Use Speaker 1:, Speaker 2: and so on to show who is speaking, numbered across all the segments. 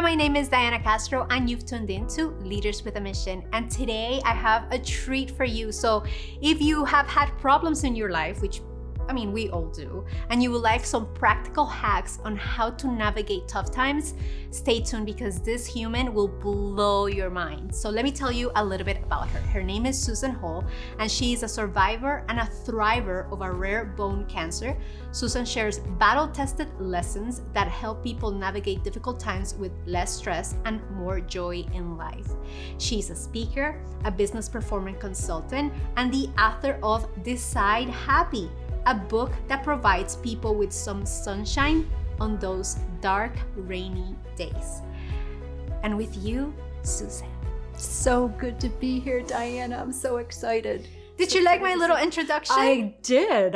Speaker 1: my name is Diana Castro and you've tuned in to Leaders with a Mission. And today I have a treat for you. So if you have had problems in your life, which we all do, and you would like some practical hacks on how to navigate tough times, stay tuned because this human will blow your mind. So let me tell you a little bit about her. Her name is Susan Hall, and she is a survivor and a thriver of a rare bone cancer. Susan shares battle-tested lessons that help people navigate difficult times with less stress and more joy in life. She's a speaker, a business performance consultant, and the author of Decide Happy, a book that provides people with some sunshine on those dark, rainy days. And with you, Susan.
Speaker 2: So good to be here, Diana. I'm so excited.
Speaker 1: Did you like my little introduction?
Speaker 2: I did.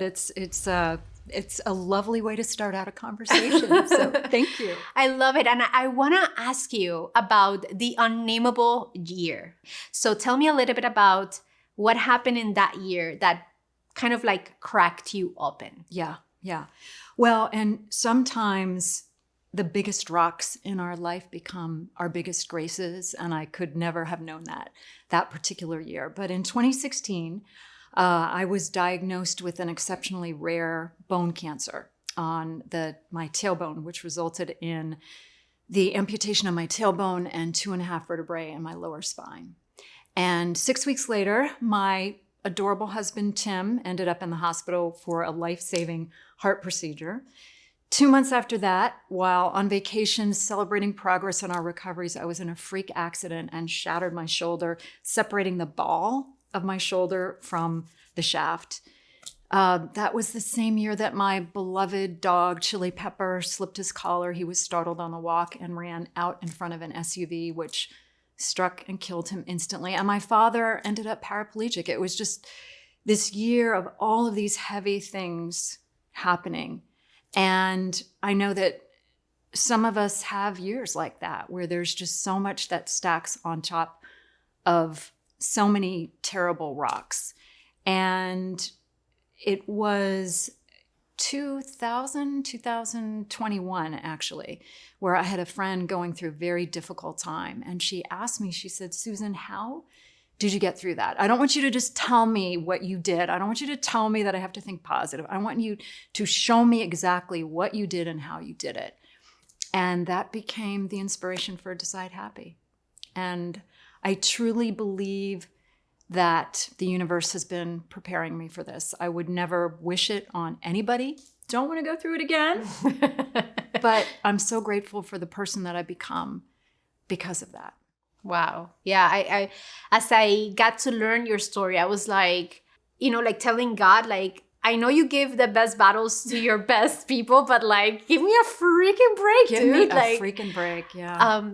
Speaker 2: It's a lovely way to start out a conversation. So thank you.
Speaker 1: I love it. And I want to ask you about the unnameable year. So tell me a little bit about what happened in that year that kind of like cracked you open.
Speaker 2: Yeah. Well, and sometimes the biggest rocks in our life become our biggest graces, and I could never have known that particular year. But in 2016, I was diagnosed with an exceptionally rare bone cancer on my tailbone, which resulted in the amputation of my tailbone and 2.5 vertebrae in my lower spine. And 6 weeks later, my adorable husband, Tim, ended up in the hospital for a life-saving heart procedure. 2 months after that, while on vacation celebrating progress on our recoveries, I was in a freak accident and shattered my shoulder, separating the ball of my shoulder from the shaft. That was the same year that my beloved dog, Chili Pepper, slipped his collar. He was startled on the walk and ran out in front of an SUV, which struck and killed him instantly. And my father ended up paraplegic. It was just this year of all of these heavy things happening. And I know that some of us have years like that, where there's just so much that stacks on top of so many terrible rocks. And it was 2021, actually, where I had a friend going through a very difficult time. And she asked me, she said, Susan, how did you get through that? I don't want you to just tell me what you did. I don't want you to tell me that I have to think positive. I want you to show me exactly what you did and how you did it. And that became the inspiration for Decide Happy. And I truly believe that the universe has been preparing me for this. I would never wish it on anybody. Don't want to go through it again. But I'm so grateful for the person that I've become because of that.
Speaker 1: Wow. Yeah. I as I got to learn your story, I was like, like telling God, like, I know you give the best battles to your best people, but like, give me a freaking break,
Speaker 2: dude.
Speaker 1: Give me
Speaker 2: a freaking break. Yeah.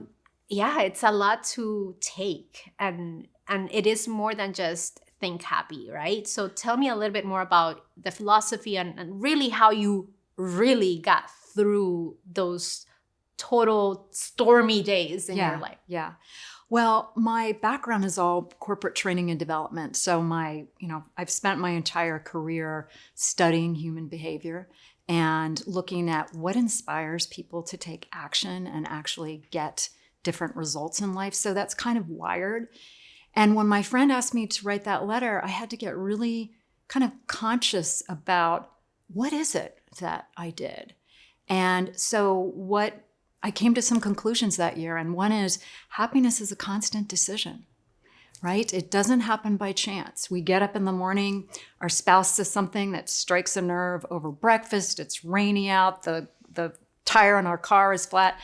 Speaker 1: Yeah, it's a lot to take. And it is more than just think happy, right? So tell me a little bit more about the philosophy and really how you really got through those total stormy days in your life.
Speaker 2: Yeah. Well, my background is all corporate training and development. So I've spent my entire career studying human behavior and looking at what inspires people to take action and actually get different results in life. So that's kind of wired. And when my friend asked me to write that letter, I had to get really kind of conscious about what is it that I did. And so I came to some conclusions that year. And one is happiness is a constant decision, right? It doesn't happen by chance. We get up in the morning, our spouse says something that strikes a nerve over breakfast. It's rainy out. The tire on our car is flat.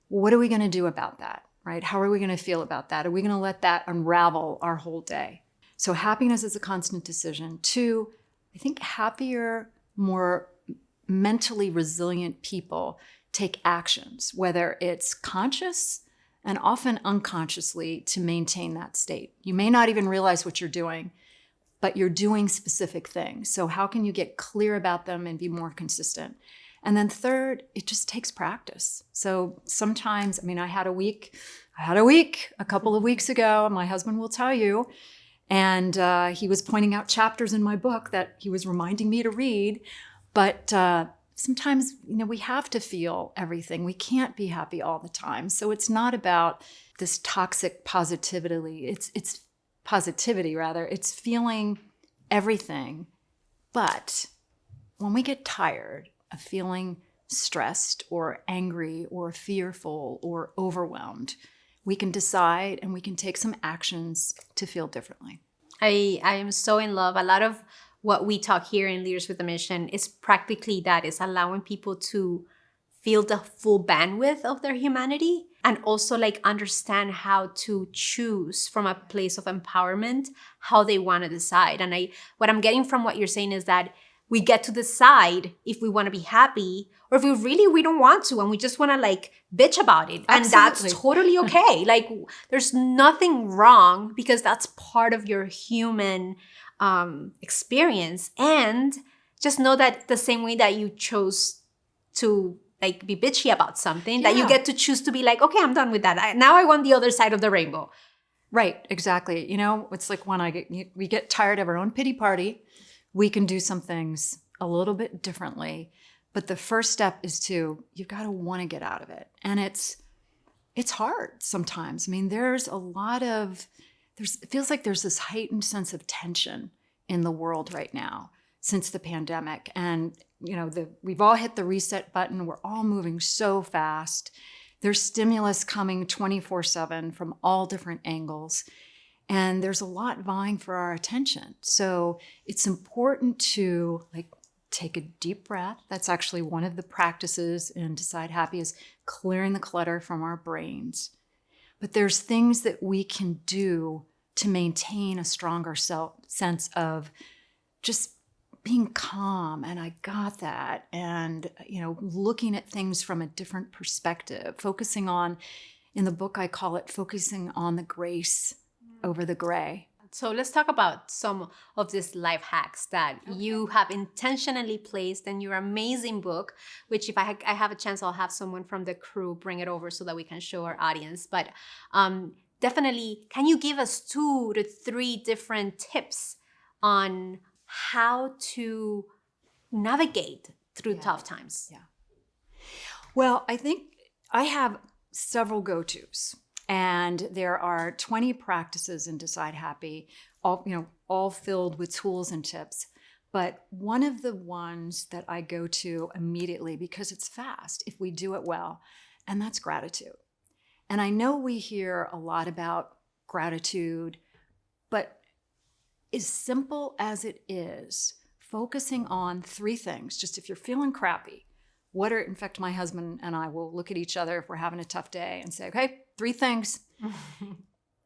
Speaker 2: What are we going to do about that? Right? How are we going to feel about that? Are we going to let that unravel our whole day? So happiness is a constant decision. 2, I think happier, more mentally resilient people take actions, whether it's conscious and often unconsciously, to maintain that state. You may not even realize what you're doing, but you're doing specific things. So how can you get clear about them and be more consistent? And then 3rd, it just takes practice. So sometimes, I had a week a couple of weeks ago, and my husband will tell you, and he was pointing out chapters in my book that he was reminding me to read. But sometimes, we have to feel everything. We can't be happy all the time. So it's not about this toxic positivity. It's positivity, rather. It's feeling everything. But when we get tired of feeling stressed or angry or fearful or overwhelmed, we can decide and we can take some actions to feel differently.
Speaker 1: I am so in love. A lot of what we talk here in Leaders with a Mission is practically that, is allowing people to feel the full bandwidth of their humanity and also like understand how to choose from a place of empowerment, how they want to decide. And what I'm getting from what you're saying is that we get to decide if we want to be happy or if we don't want to and we just want to like bitch about it.
Speaker 2: Absolutely.
Speaker 1: And that's totally okay. Like there's nothing wrong because that's part of your human experience. And just know that the same way that you chose to like be bitchy about something, that you get to choose to be like, okay, I'm done with that. Now I want the other side of the rainbow.
Speaker 2: Right, exactly. It's like when we get tired of our own pity party, we can do some things a little bit differently. But the first step is you've got to want to get out of it. And it's hard sometimes. I mean, it feels like there's this heightened sense of tension in the world right now since the pandemic. And, we've all hit the reset button. We're all moving so fast. There's stimulus coming 24/7 from all different angles. And there's a lot vying for our attention. So it's important to take a deep breath. That's actually one of the practices in Decide Happy, is clearing the clutter from our brains. But there's things that we can do to maintain a stronger sense of just being calm, and I got that, and looking at things from a different perspective, focusing on, in the book I call it focusing on the grace over the gray.
Speaker 1: So let's talk about some of these life hacks that you have intentionally placed in your amazing book, which if I have a chance, I'll have someone from the crew bring it over so that we can show our audience. But definitely, can you give us 2 to 3 different tips on how to navigate through tough times?
Speaker 2: Yeah. Well, I think I have several go-tos. And there are 20 practices in Decide Happy, all filled with tools and tips. But one of the ones that I go to immediately, because it's fast if we do it well, and that's gratitude. And I know we hear a lot about gratitude, but as simple as it is, focusing on 3 things, just if you're feeling crappy, in fact, my husband and I will look at each other if we're having a tough day and say, okay, 3 things.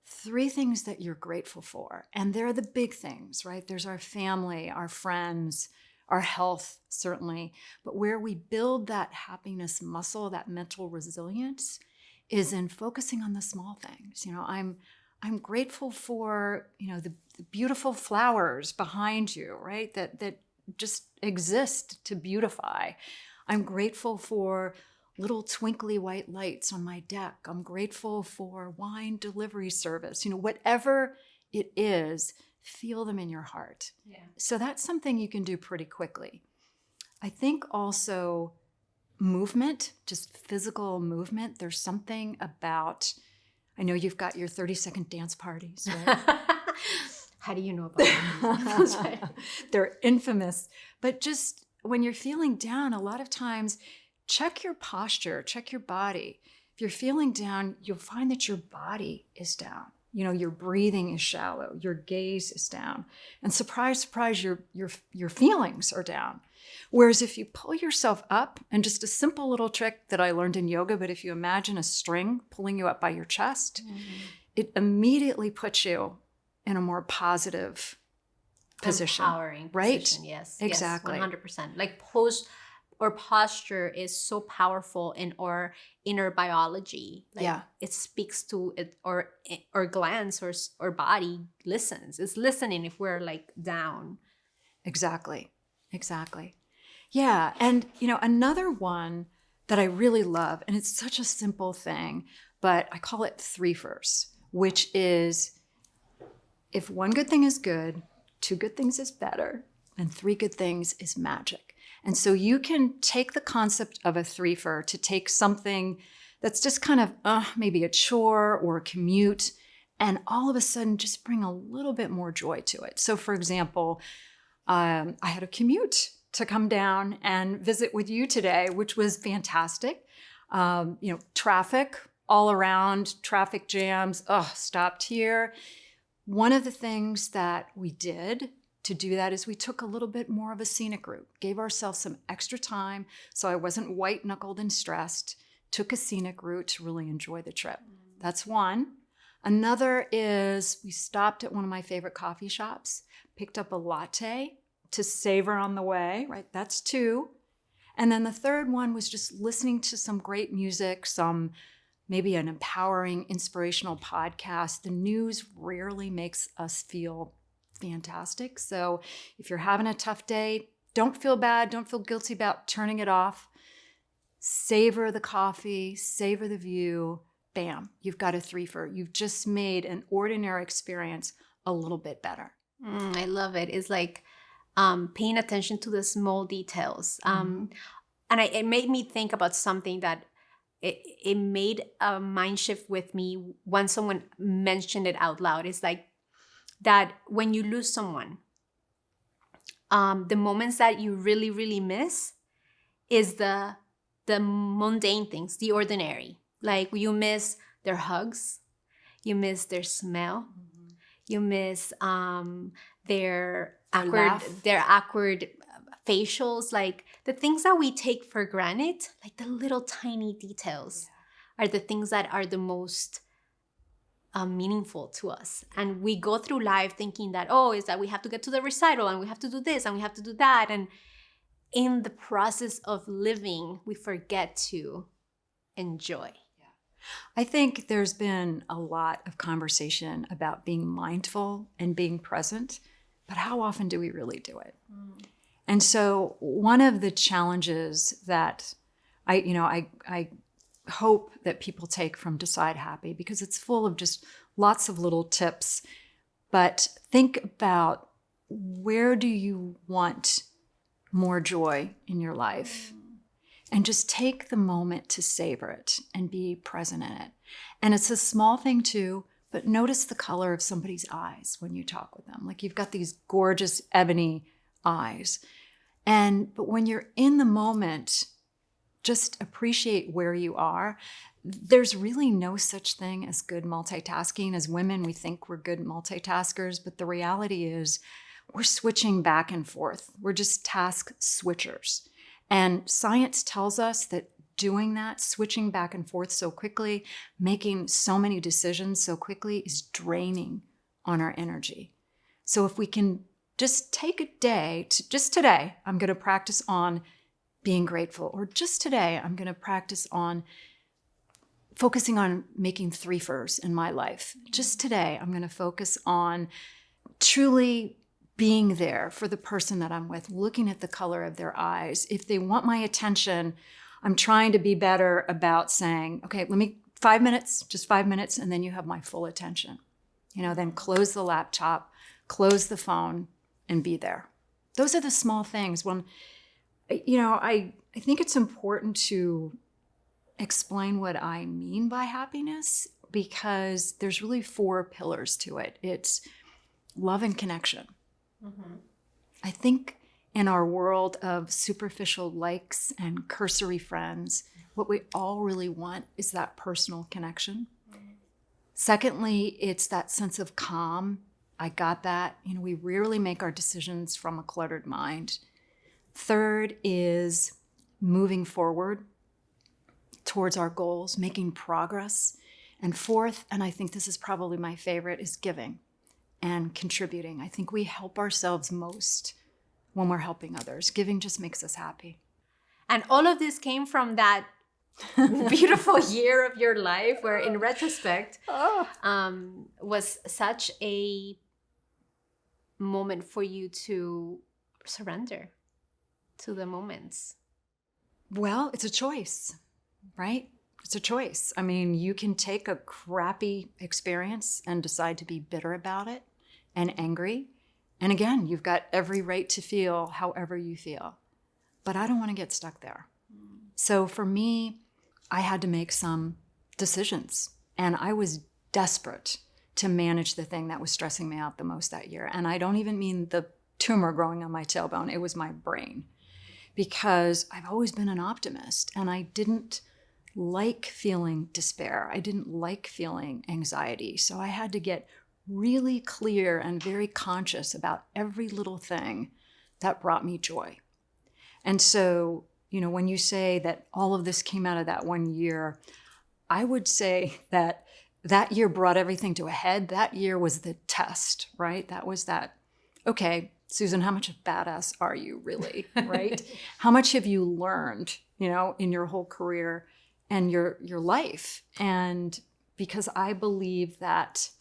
Speaker 2: 3 things that you're grateful for. And they're the big things, right? There's our family, our friends, our health, certainly. But where we build that happiness muscle, that mental resilience, is in focusing on the small things. I'm grateful for, the beautiful flowers behind you, right? That just exist to beautify. I'm grateful for little twinkly white lights on my deck. I'm grateful for wine delivery service. Whatever it is, feel them in your heart. Yeah. So that's something you can do pretty quickly. I think also movement, just physical movement. There's something about, I know you've got your 30-second dance parties, right?
Speaker 1: How do you know about them?
Speaker 2: They're infamous. But just when you're feeling down, a lot of times, check your posture, check your body. If you're feeling down, you'll find that your body is down. Your breathing is shallow, your gaze is down. And surprise, surprise, your feelings are down. Whereas if you pull yourself up, and just a simple little trick that I learned in yoga, but if you imagine a string pulling you up by your chest, it immediately puts you in a more positive position.
Speaker 1: Empowering
Speaker 2: right?
Speaker 1: Position, yes.
Speaker 2: Exactly.
Speaker 1: Yes, 100%. Like or posture is so powerful in our inner biology. It speaks to it, or glands or body listens. It's listening if we're like down.
Speaker 2: Exactly. Yeah. And, another one that I really love, and it's such a simple thing, but I call it 3 firsts, which is, if 1 good thing is good, 2 good things is better, and 3 good things is magic. And so you can take the concept of a threefer to take something that's just kind of maybe a chore or a commute, and all of a sudden just bring a little bit more joy to it. So for example, I had a commute to come down and visit with you today, which was fantastic. Traffic all around, traffic jams, stopped here. One of the things that we did to do that is we took a little bit more of a scenic route, gave ourselves some extra time so I wasn't white-knuckled and stressed, took a scenic route to really enjoy the trip. That's one. Another is we stopped at one of my favorite coffee shops, picked up a latte to savor on the way, right? That's two. And then the third one was just listening to some great music, maybe an empowering, inspirational podcast. The news rarely makes us feel fantastic. So if you're having a tough day, don't feel bad, don't feel guilty about turning it off. Savor the coffee, savor the view. Bam, you've got a threefer. You've just made an ordinary experience a little bit better.
Speaker 1: I love it. It's like paying attention to the small details. And it made me think about something that it made a mind shift with me when someone mentioned it out loud. It's like that when you lose someone, the moments that you really, really miss is the mundane things, the ordinary. Like you miss their hugs, you miss their smell, you miss their awkward facials, like the things that we take for granted, like the little tiny details are the things that are the most meaningful to us. And we go through life thinking that, is that we have to get to the recital and we have to do this and we have to do that. And in the process of living, we forget to enjoy.
Speaker 2: I think there's been a lot of conversation about being mindful and being present, but how often do we really do it? And so one of the challenges that I hope that people take from Decide Happy, because it's full of just lots of little tips, but think about, where do you want more joy in your life? And just take the moment to savor it and be present in it. And it's a small thing too, but notice the color of somebody's eyes when you talk with them. Like you've got these gorgeous ebony eyes. But when you're in the moment, just appreciate where you are. There's really no such thing as good multitasking. As women, we think we're good multitaskers, but the reality is we're switching back and forth. We're just task switchers. And science tells us that doing that, switching back and forth so quickly, making so many decisions so quickly, is draining on our energy. So if we can just take a day just today, I'm going to practice on being grateful, or just today, I'm going to practice on focusing on making threefers in my life. Just today, I'm going to focus on truly being there for the person that I'm with, looking at the color of their eyes. If they want my attention, I'm trying to be better about saying, okay, let me 5 minutes, just 5 minutes, and then you have my full attention. Then close the laptop, close the phone, and be there. Those are the small things. When, I think it's important to explain what I mean by happiness, because there's really 4 pillars to it. It's love and connection. I think in our world of superficial likes and cursory friends, what we all really want is that personal connection. Secondly, it's that sense of calm. I got that. We rarely make our decisions from a cluttered mind. Third is moving forward towards our goals, making progress. And fourth, and I think this is probably my favorite, is giving and contributing. I think we help ourselves most when we're helping others. Giving just makes us happy.
Speaker 1: And all of this came from that beautiful year of your life where, in retrospect, was such a moment for you to surrender to the moments.
Speaker 2: Well, it's a choice, right? It's a choice. I mean, you can take a crappy experience and decide to be bitter about it and angry. And again, you've got every right to feel however you feel. but I don't want to get stuck there. So for me, I had to make some decisions, and I was desperate to manage the thing that was stressing me out the most that year. And I don't even mean the tumor growing on my tailbone. It was my brain, because I've always been an optimist, and I didn't like feeling despair. I didn't like feeling anxiety. So I had to get really clear and very conscious about every little thing that brought me joy. And so, when you say that all of this came out of that one year, I would say that that year brought everything to a head. That year was the test, right? That was that, okay, Susan, how much of a badass are you really, right? How much have you learned, in your whole career and your life? And because I believe that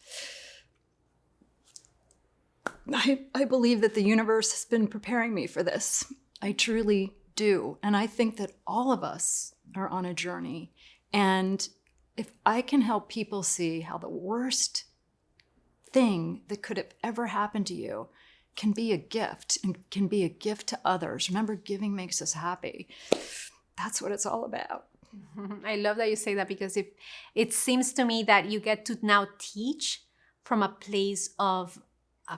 Speaker 2: I believe that the universe has been preparing me for this. I truly do. And I think that all of us are on a journey. And if I can help people see how the worst thing that could have ever happened to you can be a gift, and can be a gift to others. Remember, giving makes us happy. That's what it's all about.
Speaker 1: I love that you say that, because it seems to me that you get to now teach from a place of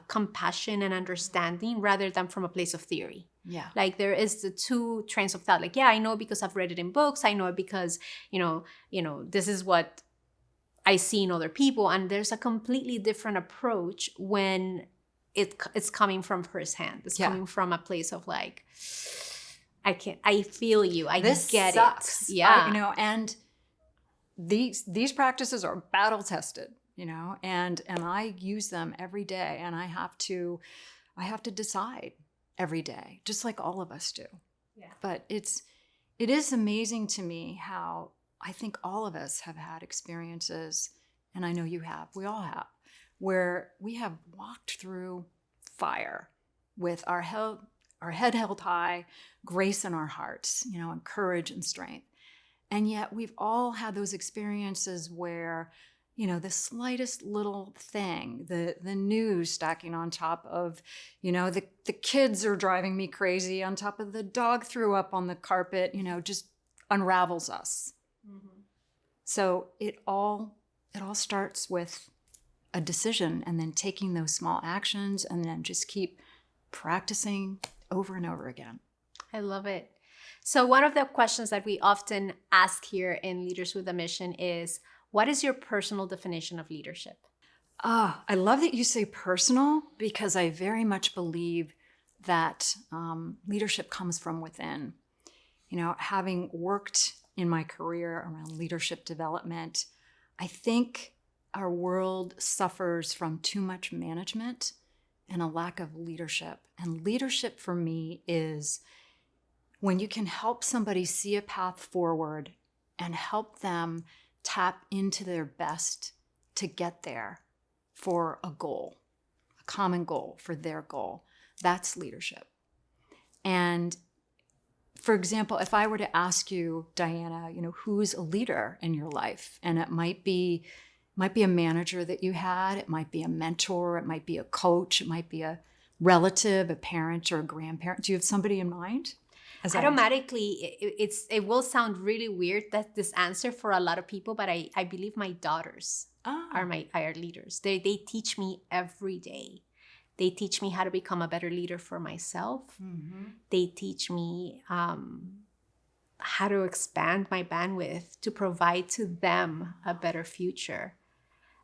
Speaker 1: compassion and understanding rather than from a place of theory.
Speaker 2: Yeah.
Speaker 1: Like there is the two trains of thought. Like, yeah, I know because I've read it in books. I know it because, this is what I see in other people. And there's a completely different approach when it's coming from firsthand. It's coming from a place of like, I feel you.
Speaker 2: This
Speaker 1: get
Speaker 2: sucks.
Speaker 1: it. Yeah.
Speaker 2: And these practices are battle tested, and I use them every day, and I have to decide every day, just like all of us do.
Speaker 1: Yeah.
Speaker 2: But it is amazing to me how I think all of us have had experiences, and I know you have, we all have, where we have walked through fire with our head held high, grace in our hearts, and courage and strength. And yet we've all had those experiences where, the slightest little thing, the news stacking on top of, the kids are driving me crazy, on top of the dog threw up on the carpet, just unravels us. Mm-hmm. So it all starts with a decision, and then taking those small actions, and then just keep practicing over and over again.
Speaker 1: I love it. So one of the questions that we often ask here in Leaders with a Mission is, what is your personal definition of leadership?
Speaker 2: I love that you say personal, because I very much believe that leadership comes from within. Having worked in my career around leadership development, I think our world suffers from too much management and a lack of leadership. And leadership for me is when you can help somebody see a path forward and help them tap into their best to get there for a goal, a common goal for their goal. That's leadership. And for example, if I were to ask you, Diana, who's a leader in your life? And it might be a manager that you had, it might be a mentor, it might be a coach, it might be a relative, a parent, or a grandparent. Do you have somebody in mind?
Speaker 1: Automatically, it will sound really weird, that this answer for a lot of people, but I believe my daughters are leaders. They teach me every day. They teach me how to become a better leader for myself. Mm-hmm. They teach me how to expand my bandwidth to provide to them a better future.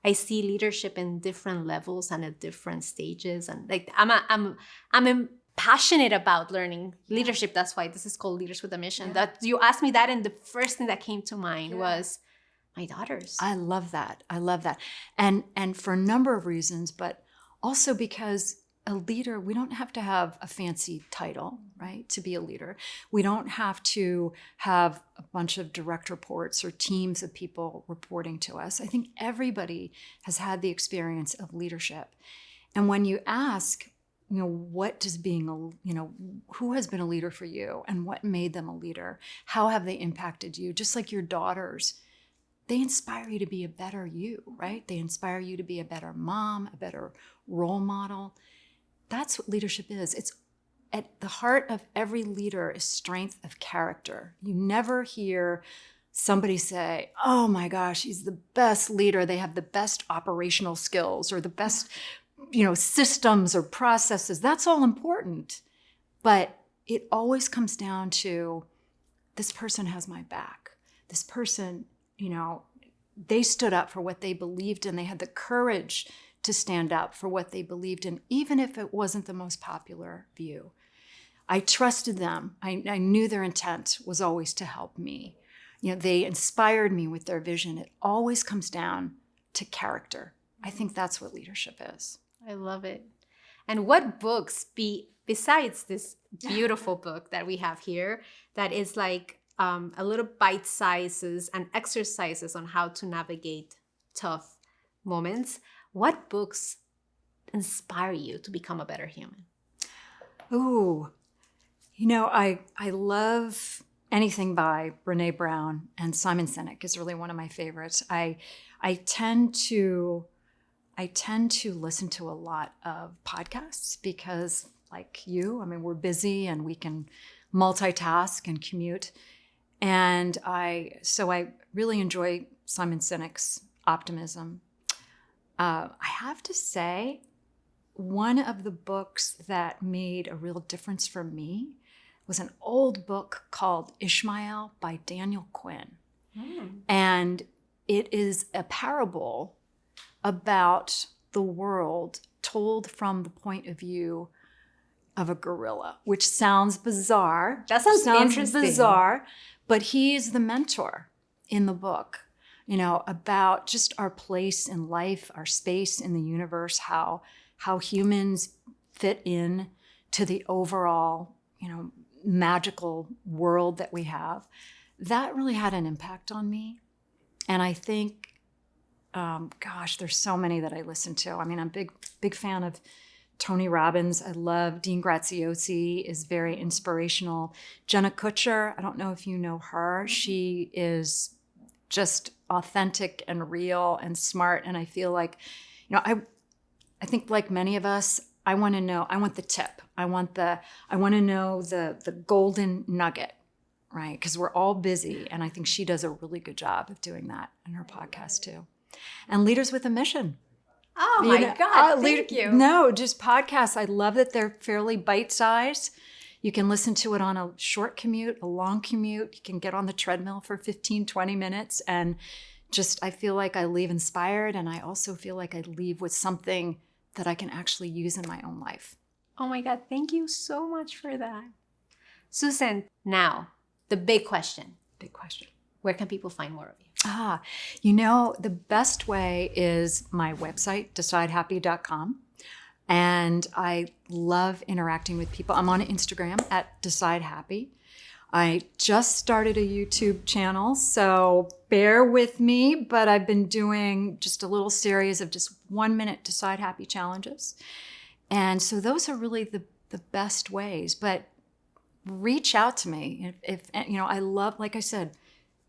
Speaker 1: I see leadership in different levels and at different stages, and like I'm passionate about learning leadership. That's why this is called Leaders with a Mission. Yeah. That you asked me that, and the first thing that came to mind was my daughters.
Speaker 2: I love that. And for a number of reasons, but also because a leader, we don't have to have a fancy title, right, to be a leader. We don't have to have a bunch of direct reports or teams of people reporting to us. I think everybody has had the experience of leadership. And when you ask, what does who has been a leader for you, and what made them a leader? How have they impacted you? Just like your daughters, they inspire you to be a better you, right? They inspire you to be a better mom, a better role model. That's what leadership is. It's at the heart of every leader is strength of character. You never hear somebody say, oh my gosh, he's the best leader. They have the best operational skills or the best, systems or processes. That's all important. But it always comes down to this person has my back. This person, they stood up for what they believed in. They had the courage to stand up for what they believed in, even if it wasn't the most popular view. I trusted them. I knew their intent was always to help me. They inspired me with their vision. It always comes down to character. I think that's what leadership is.
Speaker 1: I love it. And what books besides this beautiful book that we have here, that is like a little bite sizes and exercises on how to navigate tough moments, what books inspire you to become a better human?
Speaker 2: Ooh, I love anything by Brené Brown, and Simon Sinek is really one of my favorites. I tend to listen to a lot of podcasts because, like you, we're busy and we can multitask and commute. And I really enjoy Simon Sinek's optimism. I have to say, one of the books that made a real difference for me was an old book called Ishmael by Daniel Quinn. And it is a parable about the world told from the point of view of a gorilla, which sounds bizarre.
Speaker 1: That sounds interesting.
Speaker 2: Bizarre, but he is the mentor in the book, about just our place in life, our space in the universe, how humans fit in to the overall, magical world that we have. That really had an impact on me. And I think, there's so many that I listen to. I'm a big fan of Tony Robbins. I love Dean Graziosi, is very inspirational. Jenna Kutcher, I don't know if you know her. She is just authentic and real and smart. And I feel like, I think like many of us, I want the tip. I want to know the golden nugget, right? Because we're all busy. And I think she does a really good job of doing that in her podcast too. And Leaders with a Mission.
Speaker 1: Oh my God, thank you.
Speaker 2: No, just podcasts. I love that they're fairly bite-sized. You can listen to it on a short commute, a long commute. You can get on the treadmill for 15, 20 minutes. And I feel like I leave inspired. And I also feel like I leave with something that I can actually use in my own life.
Speaker 1: Oh my God, thank you so much for that. Susan, now, the big question. Where can people find more of you?
Speaker 2: The best way is my website, decidehappy.com. And I love interacting with people. I'm on Instagram at decidehappy. I just started a YouTube channel, so bear with me, but I've been doing just a little series of just 1 minute Decide Happy challenges. And so those are really the best ways, but reach out to me. If I love, like I said,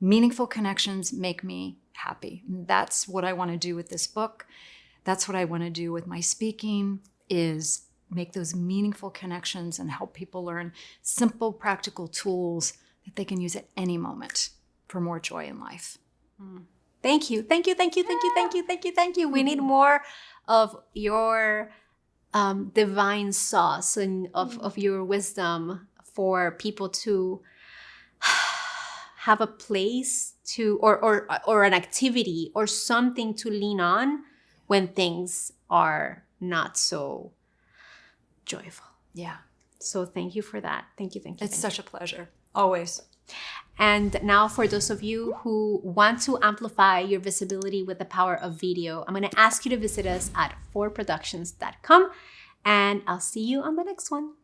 Speaker 2: meaningful connections make me happy. That's what I want to do with this book. That's what I want to do with my speaking, is make those meaningful connections and help people learn simple, practical tools that they can use at any moment for more joy in life.
Speaker 1: Thank you. We need more of your divine sauce and of your wisdom for people to have a place to, or an activity or something to lean on when things are not so joyful.
Speaker 2: Yeah.
Speaker 1: So thank you for that. Thank you.
Speaker 2: It's such a pleasure. Always.
Speaker 1: And now for those of you who want to amplify your visibility with the power of video, I'm going to ask you to visit us at forproductions.com, and I'll see you on the next one.